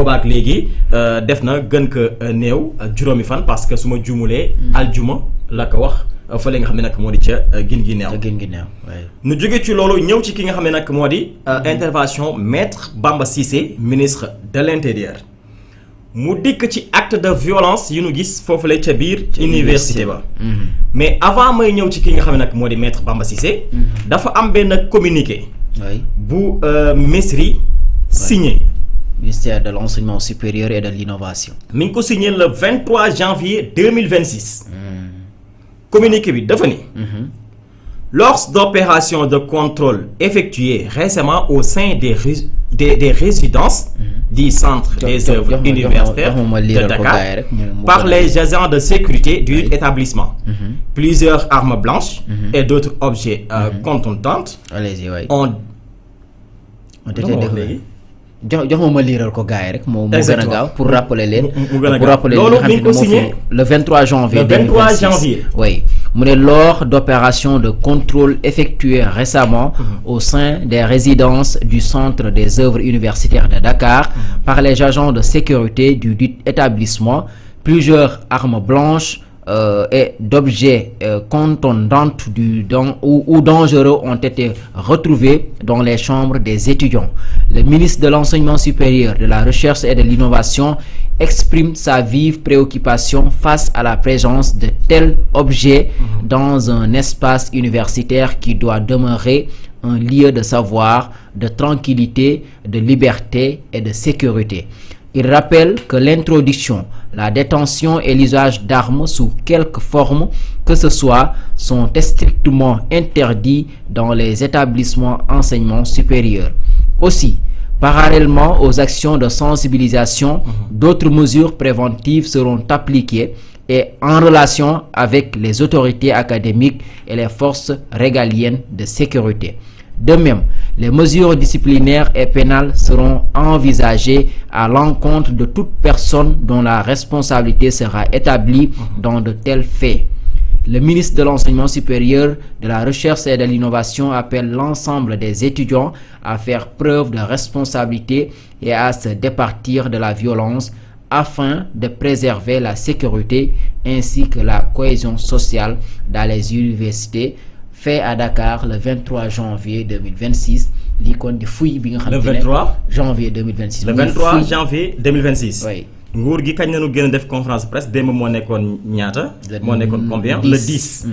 boobaak léegi def na gën ko néew juróomi fan parce que su ma juumulee aljuma la ko wax fële nga xam ne nag moo di ca Guinguinéo nu jóge ci loolu ñëw ci ki nga xam ne nag moo di intervention maître Bamba Cissé ministre de l'intérieur mu dikk ci acte de violence yu nu gis foofu la ca biir université ba mais avant may ñëw ci ki nga xam ne nag moo di maître Bamba Cissé dafa am benn communiqué bu Mesri signé ministère de l'enseignement supérieur et de l'innovation mi ngi ko signé le 23 janvier 2026 communiqué bi dafa ni lors d'opérations de contrôle effectuées récemment au sein des résidences du centre des œuvres universitaires de Dakar par les agents de sécurité du établissement. Plusieurs armes blanches et d'autres objets contondants ont jox ma liiral ko gars yi rek moo gën a gaaw pour rappeler leen loolu mi ngi ko signé le 23 janvier le 23 janvier oui mu ne lors d'opérations de contrôle effectuées récemment au sein des résidences du centre des œuvres universitaires de Dakar par les agents de sécurité du dit établissement, plusieurs armes blanches et d'objets contondants ou dangereux ont été retrouvés dans les chambres des étudiants. Le ministre de l'Enseignement supérieur, de la Recherche et de l'Innovation exprime sa vive préoccupation face à la présence de tels objets dans un espace universitaire qui doit demeurer un lieu de savoir, de tranquillité, de liberté et de sécurité. Il rappelle que l'introduction, la détention et l'usage d'armes sous quelque forme que ce soit sont strictement interdits dans les établissements enseignement supérieur. Aussi, parallèlement aux actions de sensibilisation, d'autres mesures préventives seront appliquées et en relation avec les autorités académiques et les forces régaliennes de sécurité. De même, les mesures disciplinaires et pénales seront envisagées à l'encontre de toute personne dont la responsabilité sera établie dans de tels faits. Le ministre de l'Enseignement supérieur, de la Recherche et de l'Innovation appelle l'ensemble des étudiants à faire preuve de responsabilité et à se départir de la violence afin de préserver la sécurité ainsi que la cohésion sociale dans les universités. Fait à Dakar le 23 janvier 2026. Le 23 janvier 2026. Le 23 janvier 2026. Oui. nguur gi kañ nañu gën a def conférence de presse démb moo nekkoon ñaata. moo nekkoon combien le 10.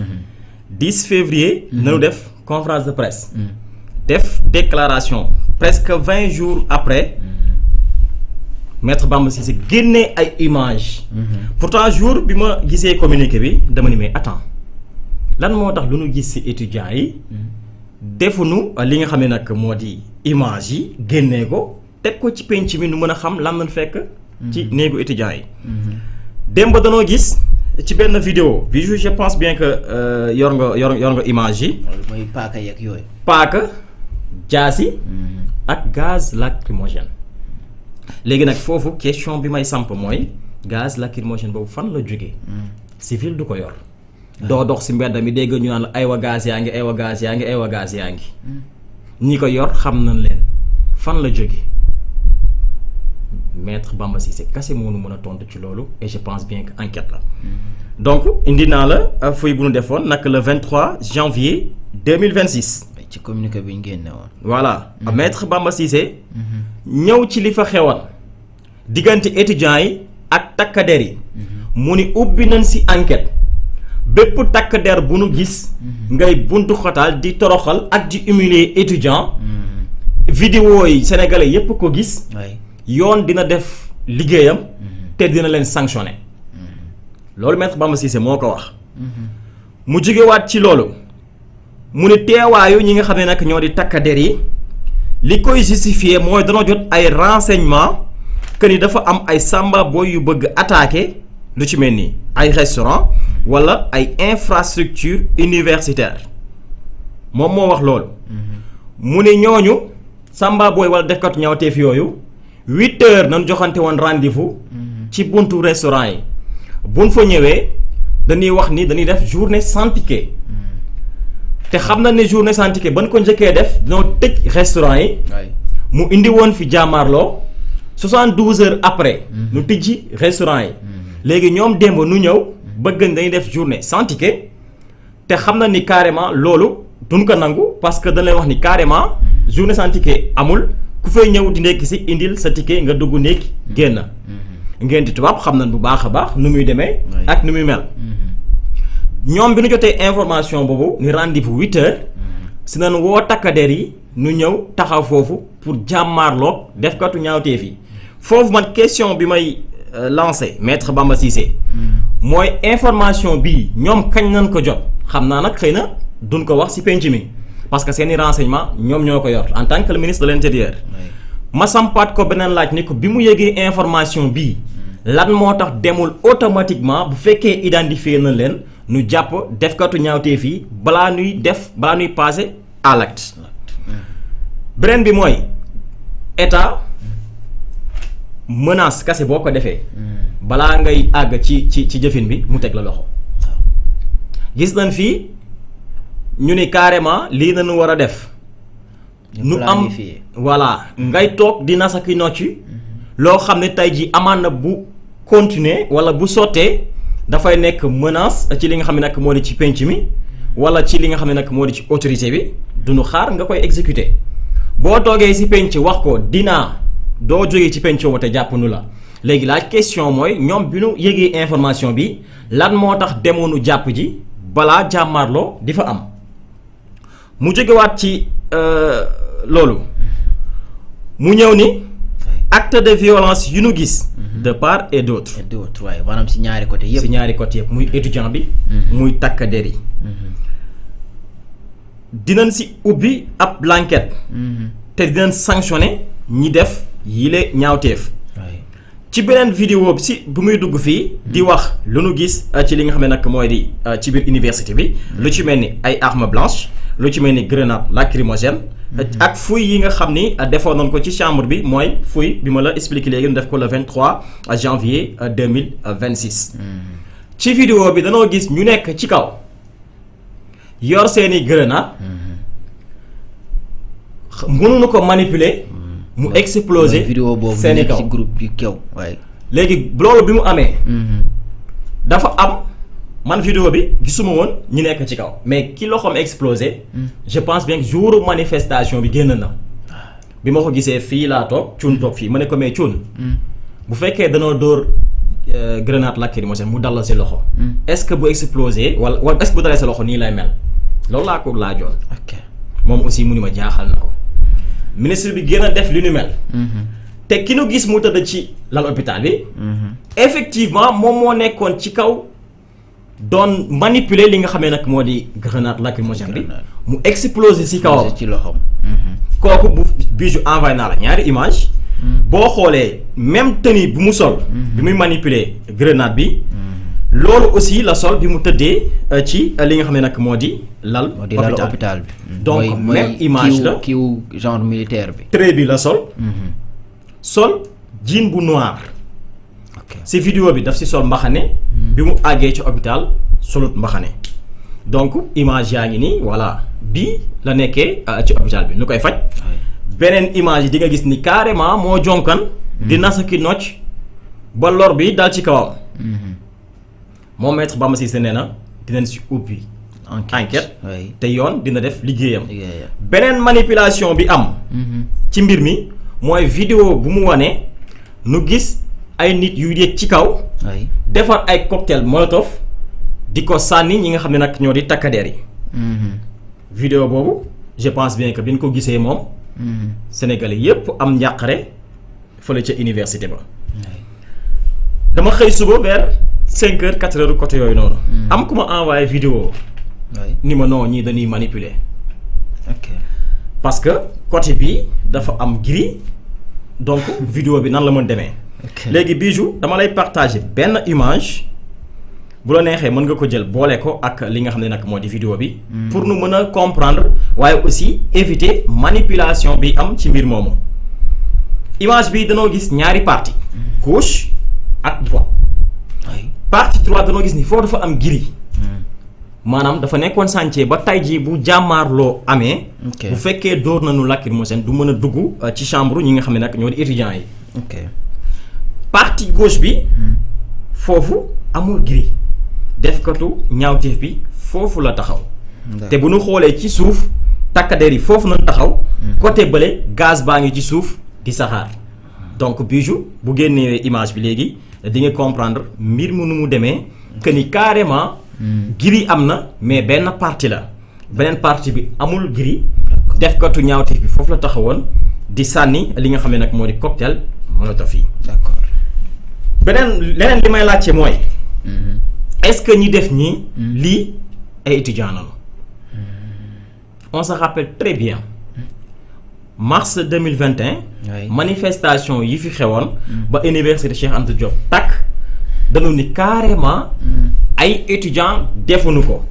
10 février. nañu def conférence de presse. def déclaration presque 20 jours après. Maître Bamba Cissé génnee ay images. Pourtant jour bi ma gisee communiqué bi dama ni mais attends. lan moo tax lu nu gis ci étudiants yi defuñu li nga xam ne nag moo di image yi génnee ko teg ko ci penc mi nu mën a xam lan lañ fekk ci néegu étudiants yi démb danoo gis ci benn vidéo bi je pense bien que yor nga image yi mooy paaka yeeg yooyu paaka jaasi ak gaz lacrymogène léegi nag foofu question bi may samp mooy gaz lacrymogène boobu fan la jógee civil du ko yor doo dox ci mbedd mi dégg ñu naan aywa gaz yaa ngi aywa gaz yaa ngi aywa gaz yaa ngi ñi ko yor xam nañ leen fan la jóge Maître Bamba Cissé kase moo nu mën a tontu ci loolu et je pense bien que enquête la donc indi naa la feuille bu nu defoon nag le 23 janvier 2026. ci communiqué bi ñu génne woon. voilà Maître Bamba Cissé ñëw ci li fa xewoon diggante étudiants yi ak takkader yi mu ni ubbi nañ ci enquête. bépp takk der bu nu gis ngay buntu xotaal di toroxal ak di humilier étudiant vidéo yi sénégalais yépp ko gis yoon dina def liggéeyam te dina leen sanctionner loolu Maître Bamba Cissé moo ko wax mu jógewaat ci loolu mu ne teewaayu ñi nga xam ne nag ñoo di takk der yi li koy justifier mooy dana jot ay renseignements que ni dafa am ay samba boy yu bëgg attaquer lu ci mel ni ay restaurant wala ay infrastructure universitaire moom moo wax loolu mu ne ñooñu samba booy wala defkatu ñaawteef yooyu 8 heures nañu joxante woon rendez-vous ci buntu restaurant yi buñ fa ñëwee dañuy wax ni dañuy def journée sans ticket te xam na ne journée sans ticket ban ko njëkkee def dañoo tëj restaurant yi mu indi woon fi jàmmaarloo 72 heures après. nu tijji restaurant yi. léegi ñoom démb nu ñëw bëgg dañuy def journée sans ticket te xam na ni carrément loolu duñ ko nangu parce que dañ leen wax ni carrément journée sans ticket amul ku fay ñëw di nekk si indil sa ticket nga dugg nekk génn. ngeen di tubaab xam nañ bu baax a baax nu muy demee. ak nu muy mel. ñoom bi nu jotee information boobu ni rendez-vous 8 heures. si nañ woo takkadeer yi nu ñëw taxaw foofu pour jàmmaarloog defkatu ñaawteef yi foofu man question bi may lancé maître Bamba Cissé mooy information bii ñoom kañ nañ ko jot xam naa nag xëy na duñ ko wax ci penc mi parce que seeni renseignement ñoom ñoo ko yor en tant que le ministre de l'intérieur ma sampaat ko beneen laaj ni ko bi mu yëgee information bii lan moo tax demul automatiquement bu fekkee identifié na leen nu jàpp defkatu ñaawteef yi balaa ñuy passer à l'acte beneen bi mooy état menace kase boo ko defee balaa ngay àgg ci jëfin bi mu teg la loxo gis nañ fii ñu ni carrément lii nañu war a def nu am voilà ngay toog di nasaki nocci loo xam ne tey ji amaan na bu continuer wala bu sottee dafay nekk menace ci li nga xam ne nag moo di ci penc mi wala ci li nga xam ne nag moo di ci autorité bi duñu xaar nga koy exécuter boo toogee ci penc wax ko dinaa doo jógee ci penc te jàpp nu la léegi la question mooy ñoom bi nu yëgee information bi lan moo tax demoonu jàpp ji balaa jàmmaarloo di fa am mu jógewaat ci loolu mu ñëw ni acte de violence yu nu gis de part et d'autre waaye maanaam ci ñaari côté yëpp ci ñaari côté yëpp muy étudiant bi muy takk der yi dinañ ci ubbi ab l'enquête te dinañ sanctionner ñi def yile ñaawteef ci beneen vidéo bi si bu muy dugg fii di wax lu nu gis ci li nga xam ne nag mooy di ci biir université bi lu ci mel ni ay armes blanches lu ci mel ni grenade lacrymogène ak fouille yi nga xam ni defoon nañ ko ci chambre bi mooy fouille bi ma la expliqué léegi ñu def ko le 23 janvier 2026 ci vidéo bi danoo gis ñu nekk ci kaw yor seeni grenade mënuñu ko manipuler mu exploser vidéo boobu seeni kaw ci groupe bi kew waaye léegi loolu bi mu amee dafa am man vidéo bi gisuma woon ñu nekk ci kaw mais ki loxoom explosé je pense bien que jour manifestation bi génn na bi ma ko gisee fii laa toog cuun toog fii ma ne ko mais cuun bu fekkee danoo dóor grenade lacrymogène mu dal la si loxo est-ce que bu explosé wala est-ce que bu dalee sa loxo nii lay mel loolu laa ko laajoon moom aussi mu ni ma jaaxal na ko ministre bi gën a def li nu mel te ki nu gis mu tëdd ci lal hôpital bi effectivement moom moo nekkoon ci kaw doon manipuler li nga xamee nag moo di grenade lacrymogène bi mu exploser ci kawam ci loxoom kooku bu Bijou envoyé naa la ñaari image boo xoolee même tenue bu mu sol bi muy manipuler grenade bi loolu aussi la sol bi mu tëddee ci li nga xam ne nag moo di lal hôpital bi donc même image la kiiw genre militaire bi trait bi la sol sol jean bu noir ci vidéo bi daf ci sol mbaxane bi mu àggee ci hôpital solut mbaxane donc image yaa ngi nii voilà bii la nekkee ci hôpital bi nu koy faj beneen image yi di nga gis ni carrément moo jonkan di nasaki nocc ba lor bi dal ci kawam moom maître Bamba Cissé nee na dinañ ci ubbi enquête te yoon dina def liggéeyam beneen manipulation bi am ci mbir mi mooy vidéo bu mu wane nu gis ay nit yu yéeg ci kaw defar ay cocktail molotov di ko sànni ñi nga xam ne nag ñoo di takkadeer yi vidéo boobu je pense bien que bi ñu ko gisee moom sénégalais yépp am njàqare fële ca université ba dama xëy suba vers 5 heures 4 heures côté yooyu noonu am ku ma envoyé vidéo ni ma non ñii dañuy manipuler parce que côté bi dafa am gris donc vidéo bi nan la mën demee léegi Bijou dama lay partager benn image bu la neexee mën nga ko jël boole ko ak li nga xam ne nag moo di vidéo bi pour nu mën a comprendre waaye aussi éviter manipulation bi am ci mbir moomu image bi danoo gis ñaari partie gauche ak droite partie droite danoo gis ni foofu dafa am gris maanaam dafa nekkoon chantier ba tay jii bu jàmmaarloo amee bu fekkee dóor nañu lacrymogène du mën a dugg ci chambre ñi nga xam ne nag ñoo di étudiants yi ok partie gauche bi foofu amul gris defkatu ñaawteef bi foofu la taxaw te bu ñu xoolee ci suuf takkadeer yi foofu nañ taxaw côté bële gaz baa ngi ci suuf di saxaar donc Bijou bu génnee image bi léegi di nga comprendre mbir mu nu mu demee que ni carrément gris am na mais benn partie la beneen partie bi amul gris defkatu ñaawteef bi foofu la taxawoon di sànni li nga xam ne nag moo di cocktail molotov yi. d'accord leneen li may laajte mooy est-ce que ñi def ñi lii ay étudiants nañu on se rappelle très bien mars 2021 manifestation yi fi xewoon ba université Cheikh Anta Diop takk dañu ni carrément ay étudiants defuñu ko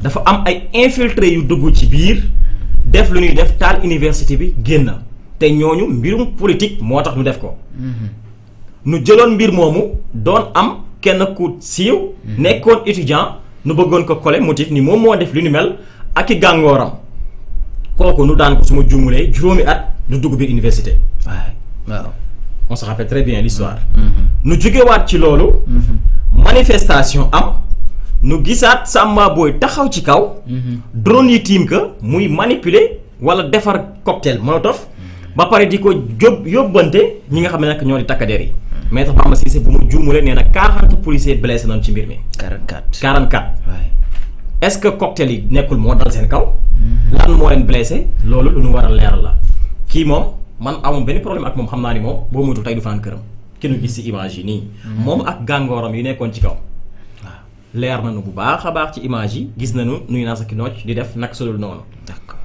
dafa am ay infiltrés yu dugg ci biir def lu ñuy def taal université bi génn te ñooñu mbirum politique moo tax ñu def ko nu jëloon mbir moomu doon am kenn ku siiw nekkoon étudiant nu bëggoon ko coller motif ni moom moo def lu ni mel ak i gàngooram kooku nu daan ko suma juumulee juróomi at du dugg biir université waaw on se rappelle très bien l'histoire nu jógewaat ci loolu manifestation am nu gisaat Samba Boy taxaw ci kaw drone yi tiim ka muy manipuler wala defar cocktail molotov ba pare di ko yóbbante ñi nga xam ne nag ñoo di takkadeer yi maître Bamba Cissé bu mu juumulee nee na 40 policiers blessés nañ ci mbir mi 44 est-ce que cocktail yi nekkul moo dal seen kaw lan moo leen blessé loolu lu ñu war a leeral la kii moom man amul benn problème ak moom xam naa ni moom boo moytu tey du fanaan këram ki nu gis ci image yi nii moom ak gàngooram yu nekkoon ci kaw waaw leer nañu bu baax a baax ci image yi gis nañu nuy naa sa ki nooc di def nag solul noonu d'accord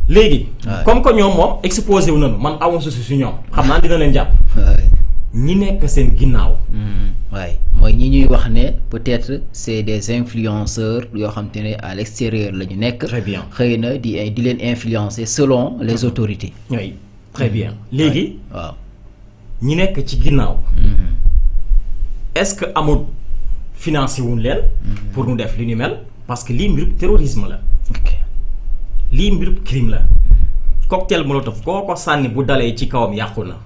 léegi comme que ñoom moom exposé wu nañu man amoon souci si ñoom xam naa dina leen jàpp ñi nekk seen ginnaaw waay mooy ñi ñuy wax ne peut-être c'est des influenceurs yoo xam te ne à l'extérieur la ñu nekk très bien xëy na di leen influencer selon les autorités oui très bien léegi waaw ñi nekk ci ginnaaw est-ce que amul financé wuñ leen pour ñu def li ñu mel parce que lii mbirub terrorisme la lii mbirub crime la cocktail molotov koo ko sànni bu dalee ci kawam yàqu na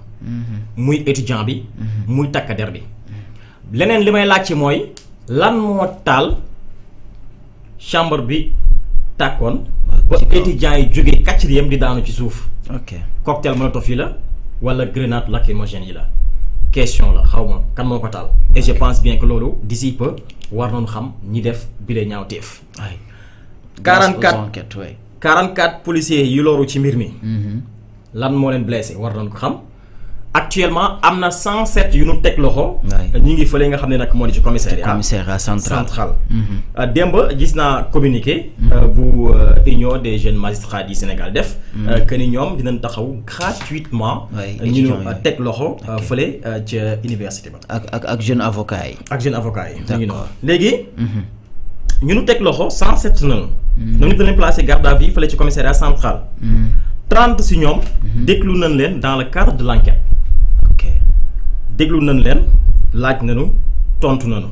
muy étudiant bi muy takkader bi leneen li may laajte mooy lan moo taal chambre bi tàkkoon ba étudiants yi jógee 4e di daanu ci suuf cocktail molotov yi la wala grenade lacrymogène yi la question la xaw ma kan moo ko taal et je pense bien que loolu d'ici peu war nañu xam ñi def bile ñaawteef 44 policiers yu loru ci mbir mi lan moo leen blessé war nañu ko xam actuellement am na 107 yu nu teg loxo ñi ngi fële nga xam ne nag moo di ci commissariat central démb gis naa communiqué bu union des jeunes magistrats du Sénégal def que ni ñoom dinañ taxaw gratuitement ñu nu teg loxo fële ca université ba ak jeune avocat yi ñu ngi noonu léegi ñu nu teg loxo 107 nanu ñoom dañ leen placé garde à vue fële ci commissariat central 30 si ñoom déglu nañ leen dans le cadre de l'enquête déglu nañ leen laaj nañu tontu nañu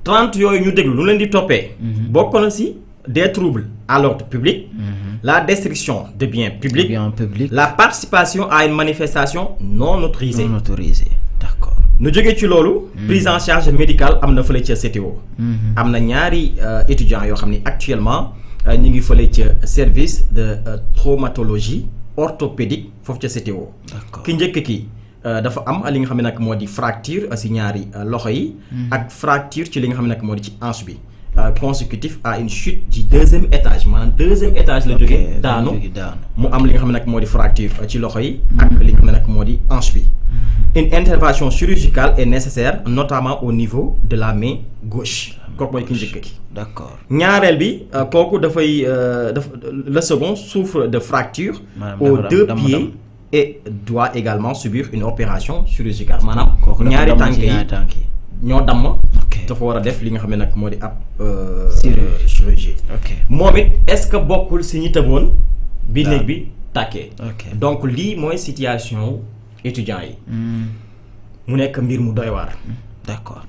30 yooyu ñu déglu lu leen di toppee bokk na si des troubles à l'ordre public la destruction de biens publics la participation à une manifestation non autorisée d'accord nu jógee ci loolu prise en charge médicale am na fële ca CTO am na ñaari étudiants yoo xam ne actuellement ñu ngi fële ca service de traumatologie orthopédique foofu ca CTO ki njëkk ki dafa am li nga xam ne nag moo di fracture si ñaari loxo yi ak fracture ci li nga xam ne nag moo di ci hanche bi consécutif à une chute du 2e étage maanaam 2e étage la jógee daanu mu am li nga xam ne nag moo di fracture ci loxo yi ak li nga xam ne nag moo di hanche bi une intervention chirurgicale est nécessaire notamment au niveau de la main gauche kooku mooy ki njëkk ki d'accord ñaareel bi kooku dafay le second souffre de fracture aux 2 pieds et doit également subir une opération chirurgicale maanaam ñaari tànk yi ñoo damm dafa war a def li nga xam ne nag moo di ab chirurgie moom it est-ce que bokkul si ñi tëboon bi néeg bi tàkkee donc lii mooy situation étudiants yi mu nekk mbir mu doy waar d'accord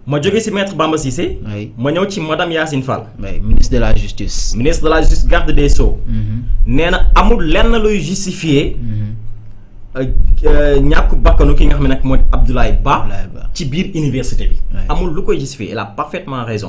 ma jóge ci maître Bamba Cissé ma ñëw ci madame Yacine Fall ministre de la justice garde des Sceaux nee na amul lenn luy justifier ñàkk bakkanu ki nga xam ne nag mooy Abdoulaye Ba Abdoulaye Ba. ci biir université bi Ouais. amul lu koy justifier il a parfaitement raison